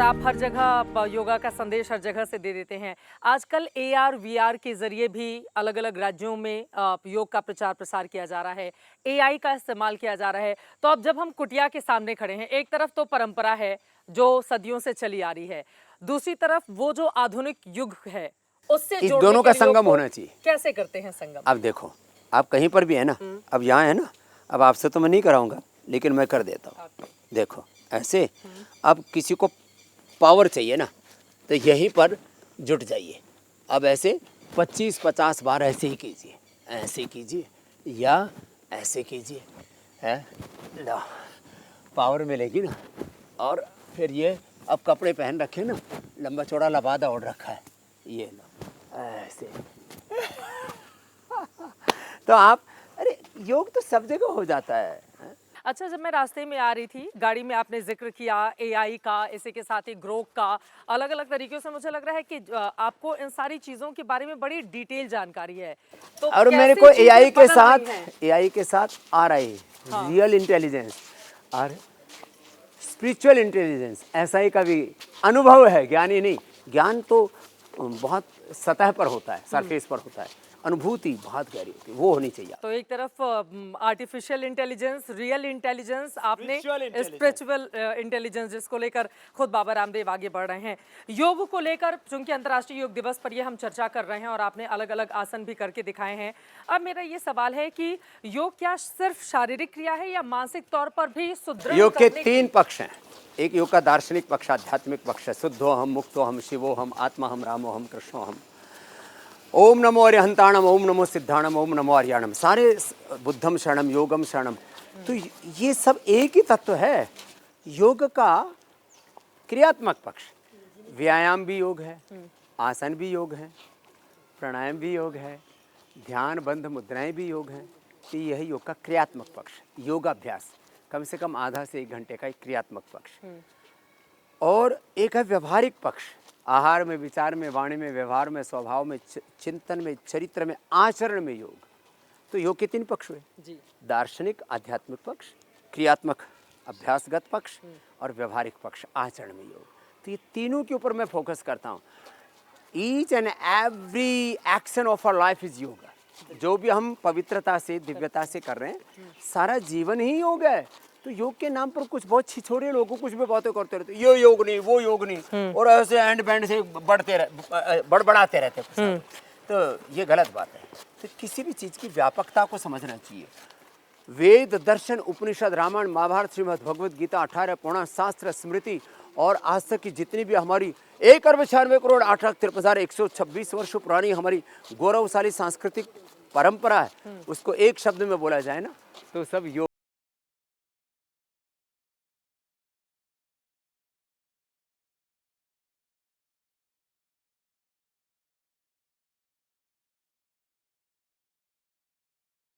आप हर जगह योगा का संदेश हर जगह से दे देते हैं। आजकल एआर वीआर के जरिए भी अलग अलग राज्यों में योग का प्रचार प्रसार किया जा रहा है, एआई का इस्तेमाल किया जा रहा है। तो अब जब हम कुटिया के सामने खड़े हैं, एक तरफ तो परंपरा है जो सदियों से चली आ रही है, दूसरी तरफ वो जो आधुनिक युग है उससे इस जोड़ने दोनों के का लिए योग संगम को होना चाहिए। कैसे करते हैं संगम? अब देखो, आप कहीं पर भी है ना, अब यहाँ है ना, अब आपसे तो मैं नहीं कराऊंगा लेकिन मैं कर देता हूँ। देखो ऐसे, अब किसी को पावर चाहिए ना, तो यहीं पर जुट जाइए। अब ऐसे 25-50 बार ऐसे ही कीजिए, ऐसे कीजिए या ऐसे कीजिए, है लो, पावर मिलेगी ना। और फिर ये अब कपड़े पहन रखे ना, लंबा चौड़ा लबादा ओढ़ रखा है, ये लो ऐसे तो आप, अरे योग तो सब जगह हो जाता है। अच्छा, जब मैं रास्ते में आ रही थी, गाड़ी में आपने जिक्र किया एआई का, इसी के साथ ही ग्रोक का, अलग अलग तरीकों से मुझे लग रहा है कि आपको इन सारी चीजों के बारे में बड़ी डिटेल जानकारी है। तो और मेरे को एआई के साथ आ रहा है रियल इंटेलिजेंस और स्पिरिचुअल इंटेलिजेंस, ऐसा ही का भी अनुभव है। ज्ञानी नहीं, ज्ञान तो बहुत सतह पर होता है, सरफेस पर होता है, अनुभूति बहुत गहरी होती है, वो होनी चाहिए। तो एक तरफ आर्टिफिशियल इंटेलिजेंस, रियल इंटेलिजेंस, आपने स्पिरिचुअल इंटेलिजेंस, जिसको लेकर खुद बाबा रामदेव आगे बढ़ रहे हैं। योग को लेकर, चूंकि अंतर्राष्ट्रीय योग दिवस पर ये हम चर्चा कर रहे हैं और आपने अलग अलग आसन भी करके दिखाए हैं। अब मेरा ये सवाल है कि योग क्या सिर्फ शारीरिक क्रिया है या मानसिक तौर पर भी सुदृढ़? योग के 3 पक्ष हैं। एक योग का दार्शनिक पक्ष, आध्यात्मिक पक्ष है, शुद्धो हम, मुक्तो हम, शिवो हम, आत्मा हम, रामो हम, कृष्णो हम। ओम नमो अरिहंताणम, ओम नमो सिद्धाणम, ओम नमो आर्याणम, सारे बुद्धम शरणम, योगम शरणम। तो ये सब एक ही तत्व है। योग का क्रियात्मक पक्ष, व्यायाम भी योग है, आसन भी योग है, प्राणायाम भी योग है, ध्यान बंध मुद्राएं भी योग हैं। तो यही योग का क्रियात्मक पक्ष, योगाभ्यास कम से कम आधा से 1 घंटे का एक क्रियात्मक पक्ष। और एक है व्यवहारिक पक्ष, आहार में, विचार में, वाणी में, व्यवहार में, स्वभाव में, चिंतन में, चरित्र में, आचरण में योग। तो योग के 3 पक्ष हुए जी, दार्शनिक आध्यात्मिक पक्ष, क्रियात्मक अभ्यासगत पक्ष और व्यवहारिक पक्ष, आचरण में योग। तो ये तीनों के ऊपर मैं फोकस करता हूँ। Each and every action of our life is yoga. जो भी हम पवित्रता से, दिव्यता से कर रहे हैं, सारा जीवन ही योग है। तो योग के नाम पर कुछ बहुत छिछोरे लोगों कुछ भी बातें करते रहते, ये योग नहीं, वो योग नहीं, और ऐसे एंड बैंड से बड़बड़ाते रहते हैं। तो ये गलत बात है। तो किसी भी चीज़ की व्यापकता को समझना चाहिए। वेद, दर्शन, उपनिषद, रामायण, महाभारत, श्रीमद् भगवद गीता, 18 पुराण, शास्त्र, स्मृति और आज तक की जितनी भी हमारी 1,96,63,126 वर्ष पुरानी हमारी गौरवशाली सांस्कृतिक परंपरा है, उसको एक शब्द में बोला जाए ना, तो सब योग।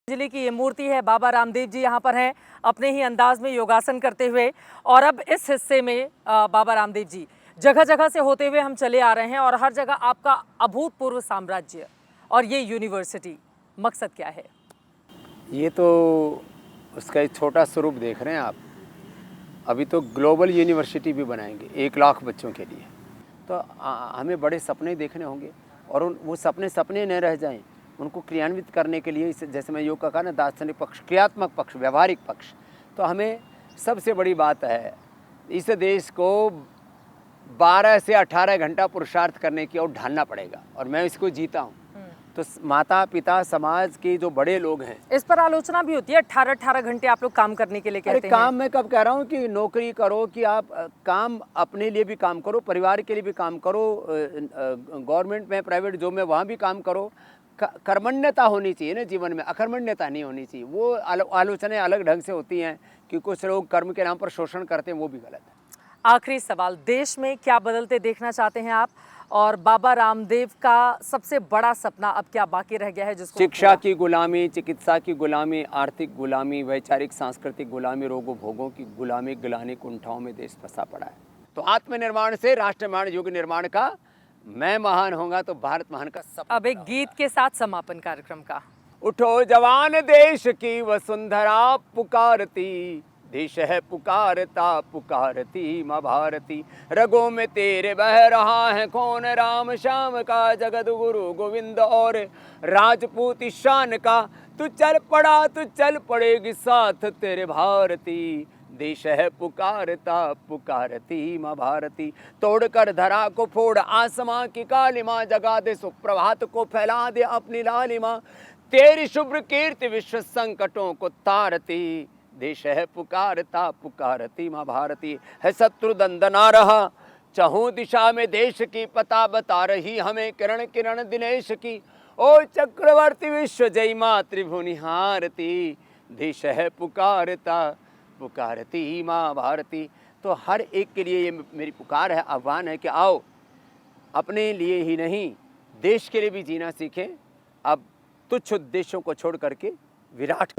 बिजली की ये मूर्ति है, बाबा रामदेव जी यहाँ पर हैं अपने ही अंदाज में योगासन करते हुए। और अब इस हिस्से में बाबा रामदेव जी जगह जगह से होते हुए हम चले आ रहे हैं और हर जगह आपका अभूतपूर्व साम्राज्य और ये यूनिवर्सिटी, मकसद क्या है? ये तो उसका एक छोटा स्वरूप देख रहे हैं आप। अभी तो ग्लोबल यूनिवर्सिटी भी बनाएंगे 1 लाख बच्चों के लिए। तो हमें बड़े सपने देखने होंगे और वो सपने न रह जाएं, उनको क्रियान्वित करने के लिए, जैसे मैं योग का कहा ना, दार्शनिक पक्ष, क्रियात्मक पक्ष, व्यवहारिक पक्ष। तो हमें सबसे बड़ी बात है, इस देश को 12 से 18 घंटा पुरुषार्थ करने की और ढालना पड़ेगा, और मैं इसको जीता हूँ। तो माता पिता, समाज के जो बड़े लोग हैं, इस पर आलोचना भी होती है, 18 घंटे आप लोग काम करने के लिए कहते हैं। काम मैं कब कह रहा हूँ कि नौकरी करो, कि आप काम अपने लिए भी काम करो, परिवार के लिए भी काम करो, गवर्नमेंट में, प्राइवेट जॉब में, वहाँ भी काम करो। कर्मण्यता होनी चाहिए ना जीवन में, अकर्मण्यता नहीं होनी चाहिए। वो आलोचनाएं अलग ढंग से होती हैं कि कुछ लोग कर्म के नाम पर शोषण करते हैं, वो भी गलत है। आखिरी सवाल, देश में क्या बदलते देखना चाहते हैं आप, और बाबा रामदेव का सबसे बड़ा सपना अब क्या बाकी रह गया है जिसको? शिक्षा की गुलामी, चिकित्सा की गुलामी, आर्थिक गुलामी, वैचारिक सांस्कृतिक गुलामी, रोगों भोगों की गुलामी, गिलानी कुंठाओं में देश फंसा पड़ा है। तो आत्मनिर्माण से राष्ट्र निर्माण, युग निर्माण का, मैं महान होगा तो भारत महान का सपना। अब एक गीत के साथ समापन कार्यक्रम का। उठो जवान, देश की वसुंधरा पुकारती, देश है पुकारता पुकारती माँ भारती, रगों में तेरे बह रहा है खून राम श्याम का, जगत गुरु गोविंद और राजपूत शान का, तू चल पड़ा तू चल पड़ेगी साथ तेरे भारती, देश है पुकारता पुकारती माँ भारती, तोड़कर धरा को फोड़ आसमां की कालिमा, जगा दे सुप्रभात को फैला दे अपनी लालिमा, तेरी शुभ्र कीर्ति विश्व संकटों को तारती, देश है पुकारता पुकारती माँ भारती, है शत्रु दंदना रहा चहु दिशा में देश की, पता बता रही हमें किरण किरण दिनेश की, ओ चक्रवर्ती विश्व जय माँ त्रिभुवनि हारती, देश है पुकारता पुकारती माँ भारती। तो हर एक के लिए ये मेरी पुकार है, आह्वान है कि आओ अपने लिए ही नहीं देश के लिए भी जीना सीखें। अब तुच्छ उद्देश्यों को छोड़ करके विराट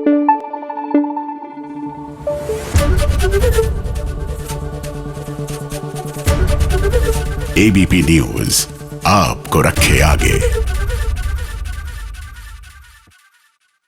एबीपी न्यूज आपको रखे आगे।